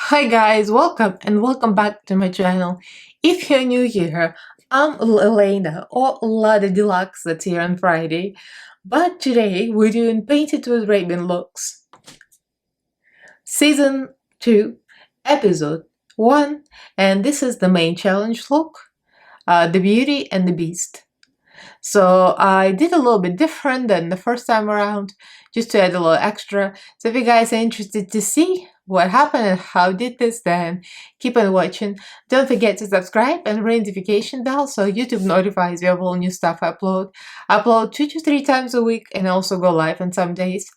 Hi guys, welcome and welcome back to my channel. If you're new here, I'm Elena or Lada Deluxe that's here on Friday. But today we're doing Painted with Raven looks. Season 2, Episode 1, and this is the main challenge look, the Beauty and the Beast. So I did a little bit different than the first time around, just to add a little extra. So if you guys are interested to see what happened and how I did this, then keep on watching. Don't forget to subscribe and ring notification bell so YouTube notifies you of all new stuff I upload. I upload 2 to 3 times a week and also go live on some days.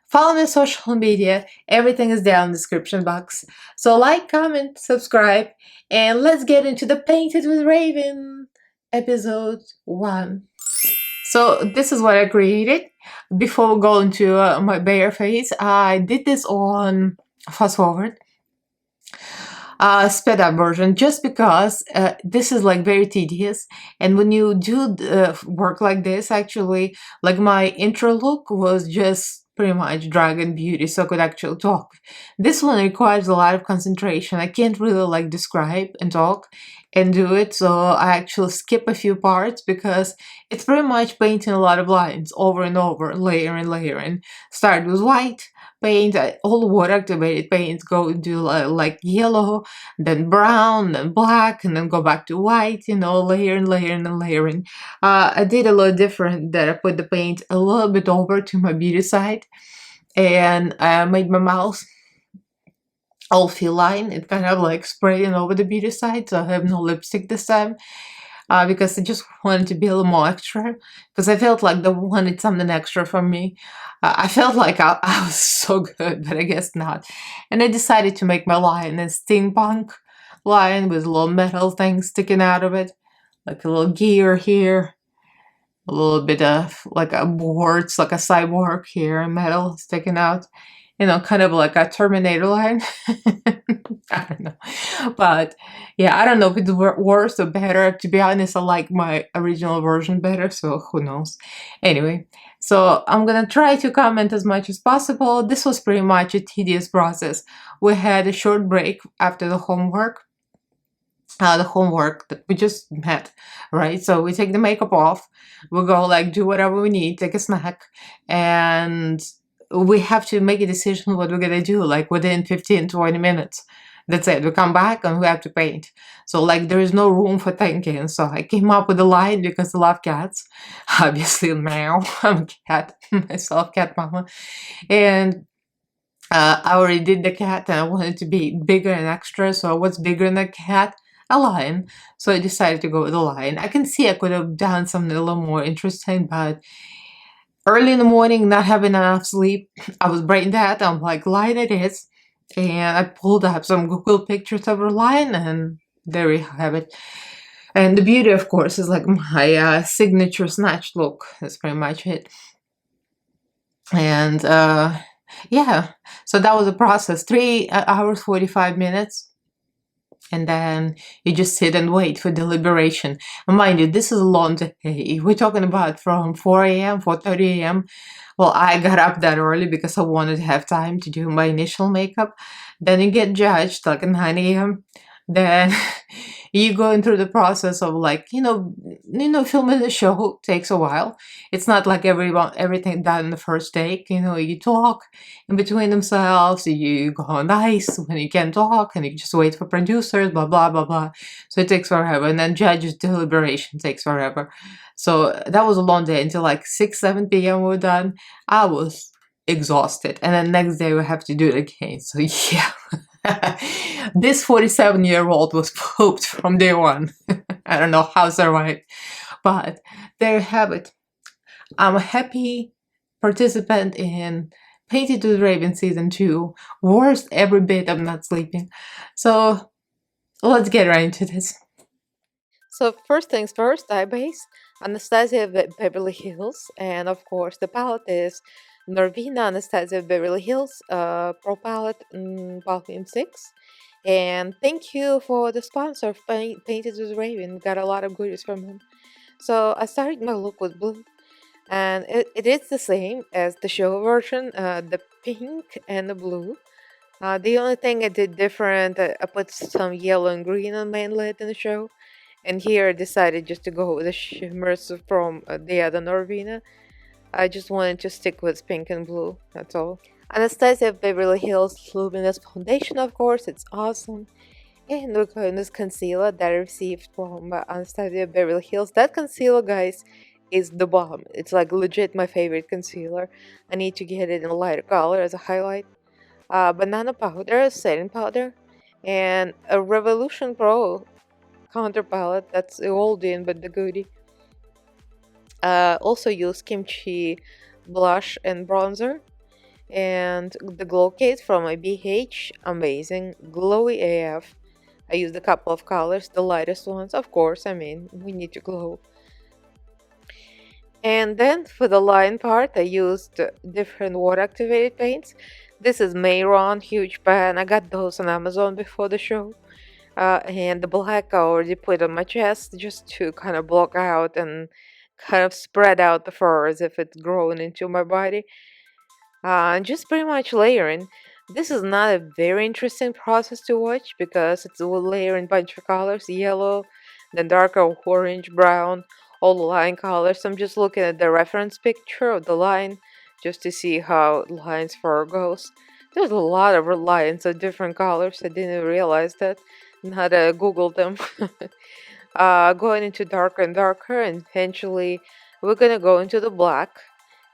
Follow me on social media. Everything is down in the description box. So like, comment, subscribe, and let's get into the Painted with Raven episode 1. So this is what I created. Before we go into my bare face, I did this on fast forward, sped up version, just because this is like very tedious. And when you do work like this, actually, like my intro look was just pretty much dragon beauty, so I could actually talk. This one requires a lot of concentration. I can't really like describe and talk and do it, so I actually skip a few parts because it's pretty much painting a lot of lines over and over, layering, layering. Start with white paint, all water activated paints go into like yellow, then brown, then black, and then go back to white, layering, layering, and layering. I did a little different that I put the paint a little bit over to my beauty side, and I made my mouth all feline. It kind of like spraying over the beauty side, so I have no lipstick this time. Because I just wanted to be a little more extra, because I felt like they wanted something extra from me. I felt like I was so good, but I guess not. And I decided to make my lion a steampunk lion with little metal things sticking out of it, like a little gear here, a little bit of like a boards, like a cyborg here, metal sticking out. Kind of like a Terminator line. I don't know. But yeah, I don't know if it's worse or better. To be honest, I like my original version better, so who knows. Anyway, so I'm gonna try to comment as much as possible. This was pretty much a tedious process. We had a short break after the homework that we just met, right? So we take the makeup off, we go like do whatever we need, take a snack, and we have to make a decision what we're gonna do like within 15-20 minutes. That's it. We come back and we have to paint. So like there is no room for thinking. So I came up with a line because I love cats. Obviously now I'm a cat myself, cat mama. And I already did the cat and I wanted to be bigger and extra. So what's bigger than a cat? A lion. So I decided to go with a lion. I can see I could have done something a little more interesting, but early in the morning, not having enough sleep, I was brain dead. I'm like, lion it is. And I pulled up some Google pictures of a lion, and there we have it. And the beauty, of course, is like my signature snatch look. That's pretty much it. And yeah, so that was the process. 3 hours, 45 minutes. And then you just sit and wait for deliberation. And mind you, this is a long day. We're talking about from 4 a.m., 4:30 a.m. Well, I got up that early because I wanted to have time to do my initial makeup. Then you get judged like at 9 a.m. Then you going through the process of like, filming the show takes a while. It's not like everything done in the first take. You talk in between themselves, you go on ice when you can't talk, and you just wait for producers, blah, blah, blah, blah. So it takes forever. And then judges' deliberation takes forever. So that was a long day until like 6, 7 p.m. we were done. I was exhausted. And then next day we have to do it again. So yeah. This 47-year-old was pooped from day one. I don't know how I survived. But there you have it. I'm a happy participant in Painted with Raven Season 2. Worst every bit of not sleeping. So let's get right into this. So first things first, I base Anastasia Beverly Hills, and of course the palette is Norvina Anastasia Beverly Hills Pro Palette Volume 6. And thank you for the sponsor of Painted with Raven. Got a lot of goodies from him. So I started my look with blue, and it is the same as the show version, the pink and the blue. The only thing I did different, I put some yellow and green on my inlet in the show. And here I decided just to go with the shimmers from the other Norvina. I just wanted to stick with pink and blue, that's all. Anastasia Beverly Hills Luminous Foundation, of course, it's awesome. And look at this concealer that I received from Anastasia Beverly Hills. That concealer, guys, is the bomb. It's like legit my favorite concealer. I need to get it in a lighter color as a highlight. Banana powder, setting powder, and a Revolution Pro counter palette. That's the oldie but the goodie. Also use kimchi blush and bronzer. And the glow kit from my BH, amazing, glowy AF. I used a couple of colors, the lightest ones, of course, I mean, we need to glow. And then for the line part, I used different water activated paints. This is Mayron, huge pan. I got those on Amazon before the show. And the black I already put on my chest just to kind of block out and kind of spread out the fur as if it's growing into my body. Just pretty much layering. This is not a very interesting process to watch because it's a layering bunch of colors, yellow, then darker orange, brown, all the line colors. I'm just looking at the reference picture of the line just to see how the line's fur goes. There's a lot of lines of different colors. I didn't realize that. Now that I googled them. Going into darker and darker, and eventually we're gonna go into the black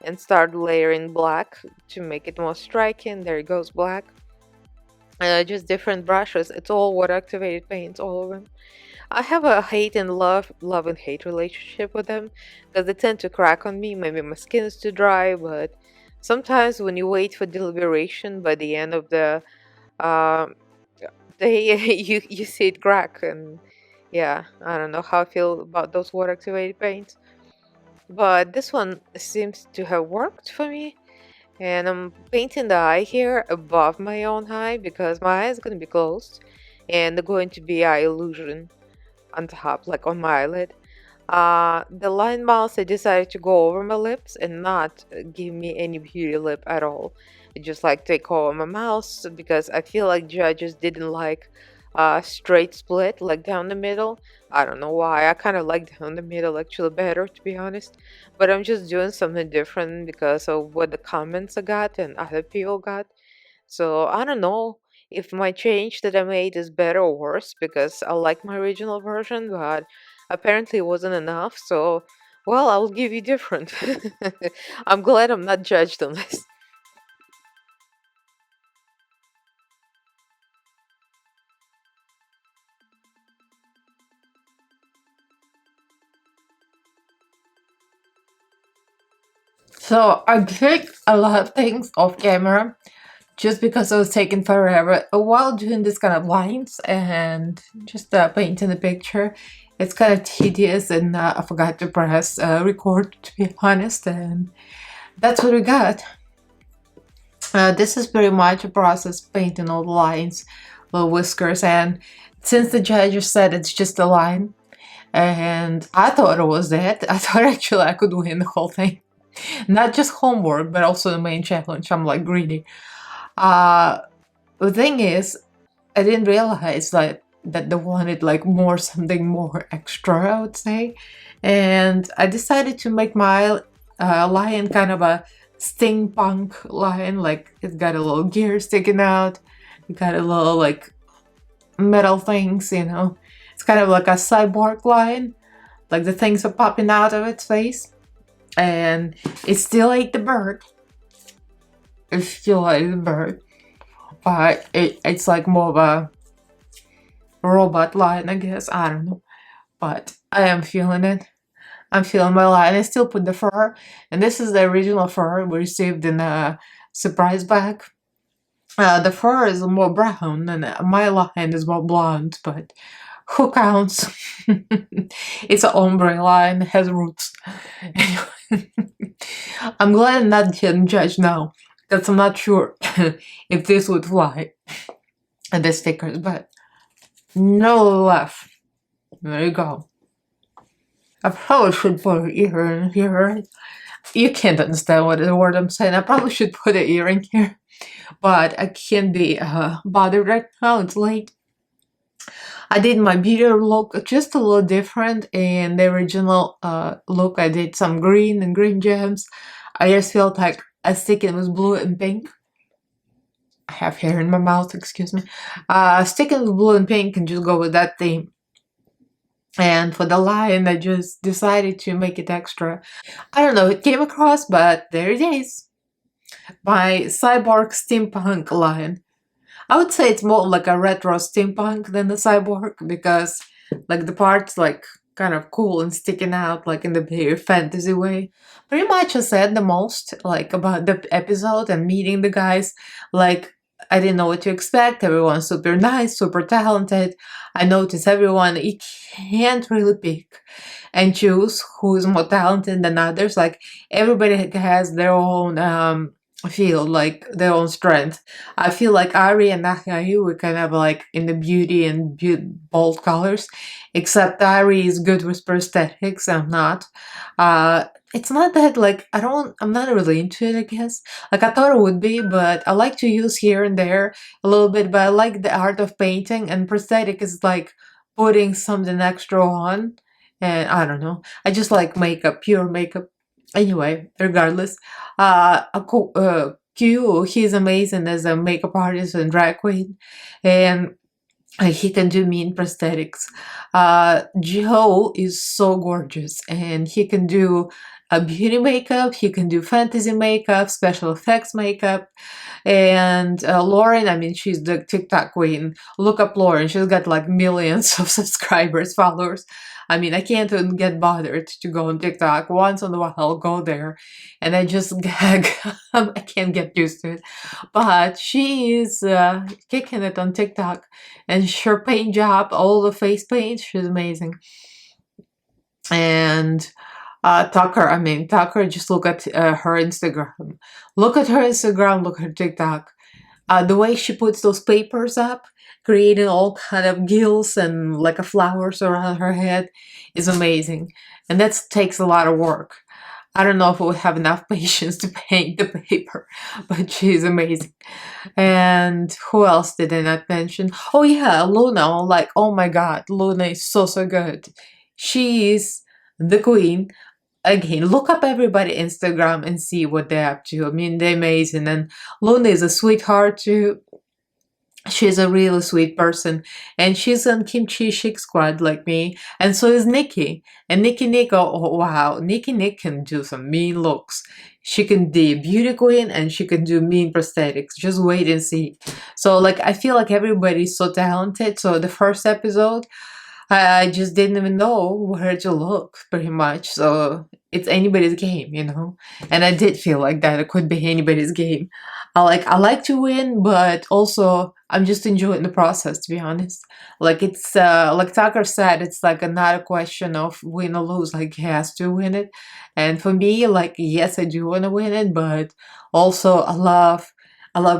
and start layering black to make it more striking. There it goes, black. Just different brushes. It's all water activated paints, all of them. I have a hate and love and hate relationship with them because they tend to crack on me. Maybe my skin is too dry, but sometimes when you wait for deliberation by the end of the uh, day, you see it crack. And yeah, I don't know how I feel about those water activated paints. But this one seems to have worked for me. And I'm painting the eye here above my own eye because my eye is going to be closed. And there's going to be eye illusion on top, like on my eyelid. The line mouse, I decided to go over my lips and not give me any beauty lip at all. I just like take over my mouse because I feel like judges didn't like straight split, like down the middle. I don't know why. I kind of like down the middle actually better, to be honest. But I'm just doing something different because of what the comments I got and other people got. So I don't know if my change that I made is better or worse because I like my original version, but apparently it wasn't enough. So, well, I'll give you different. I'm glad I'm not judged on this. So I did a lot of things off camera just because I was taking forever while doing this kind of lines and just painting the picture. It's kind of tedious, and I forgot to press record, to be honest, and that's what we got. This is pretty much a process painting all the lines, little whiskers, and since the judges said it's just a line, and I thought it was that, I thought actually I could win the whole thing. Not just homework, but also the main challenge. I'm like greedy. The thing is, I didn't realize that they wanted like something more extra, I would say. And I decided to make my lion kind of a steampunk lion. Like it's got a little gear sticking out. It got a little like metal things, you know. It's kind of like a cyborg lion. Like the things are popping out of its face. And it still ate the bird. It still ate the bird. But it's like more of a robot lion, I guess. I don't know. But I am feeling it. I'm feeling my lion. I still put the fur. And this is the original fur we received in a surprise bag. The fur is more brown and my lion is more blonde, but who counts? It's an ombre lion, it has roots. I'm glad I'm not getting judged now, because I'm not sure if this would fly at the stickers, but no left. There you go. I probably should put an ear in here. You can't understand what the word I'm saying. I probably should put an ear in here. but I can't be bothered right now. It's late. I did my beauty look just a little different. In the original look, I did some green and green gems. I just felt like a sticking with blue and pink. I have hair in my mouth, excuse me. Sticking with blue and pink and just go with that theme. And for the lion, I just decided to make it extra. I don't know, it came across, but there it is. My cyborg steampunk lion. I would say it's more like a retro steampunk than a cyborg because like the parts like kind of cool and sticking out like in the very fantasy way. Pretty much I said the most like about the episode and meeting the guys. Like I didn't know what to expect. Everyone's super nice, super talented. I noticed everyone, you can't really pick and choose who's more talented than others. Like everybody has their own field, like their own strength. I feel like Ari and Nakai were kind of like in the beauty and bold colors, except Ari is good with prosthetics. I'm not. It's not that like I'm not really into it, I guess. Like I thought it would be, but I like to use here and there a little bit, but I like the art of painting, and prosthetic is like putting something extra on. And I don't know. I just like makeup, pure makeup. Anyway, regardless, Q, he's amazing as a makeup artist and drag queen, and he can do mean prosthetics. Joe is so gorgeous, and he can do a beauty makeup, he can do fantasy makeup, special effects makeup, and Lauren, I mean, she's the TikTok queen. Look up Lauren, she's got like millions of subscribers, followers. I mean, I can't even get bothered to go on TikTok. Once in a while, I'll go there and I just gag. I can't get used to it. But she is kicking it on TikTok. And her paint job, all the face paint, she's amazing. And Tucker, just look at her Instagram. Look at her Instagram, look at her TikTok. The way she puts those papers up, creating all kind of gills and like a flowers around her head is amazing. And that takes a lot of work. I don't know if we'll have enough patience to paint the paper, but she's amazing. And who else did I not mention? Oh yeah, Luna. Like, oh my god, Luna is so, so good. She is the queen. Again, look up everybody Instagram and see what they're up to. I mean, they're amazing. And Luna is a sweetheart too. She's a really sweet person, and she's on Kimchi Chic Squad like me, and so is Nikki. And Nikki Nick, oh wow, Nikki Nick can do some mean looks. She can be a beauty queen, and she can do mean prosthetics. Just wait and see. So like, I feel like everybody's so talented. So the first episode, I just didn't even know where to look, pretty much. So it's anybody's game, you know. And I did feel like that it could be anybody's game. I like to win, but also I'm just enjoying the process, to be honest. Like it's like Tucker said, it's like not a question of win or lose. Like he has to win it, and for me, like yes, I do want to win it, but also I love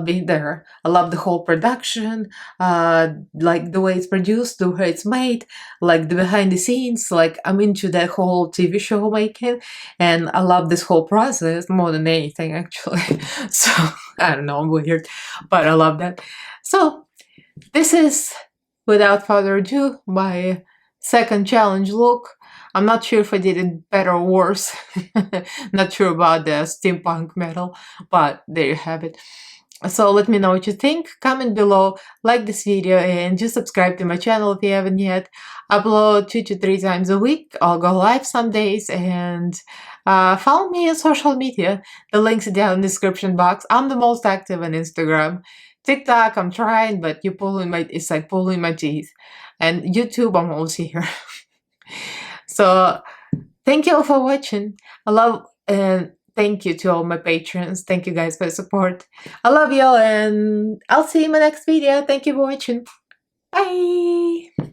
being there. I love the whole production, like the way it's produced, the way it's made, like the behind the scenes. Like I'm into that whole TV show making, and I love this whole process more than anything, actually. So I don't know, I'm weird, but I love that. So this is, without further ado, my second challenge look. I'm not sure if I did it better or worse. Not sure about the steampunk metal, but there you have it. So let me know what you think, comment below, like this video, and just subscribe to my channel if you haven't yet. Upload 2 to 3 times a week. I'll go live some days, and follow me on social media. The links are down in the description box. I'm the most active on Instagram. TikTok, I'm trying, but it's like pulling my teeth. And YouTube, I'm always here. So thank you all for watching. I love and thank you to all my patrons. Thank you guys for the support. I love y'all, and I'll see you in my next video. Thank you for watching. Bye!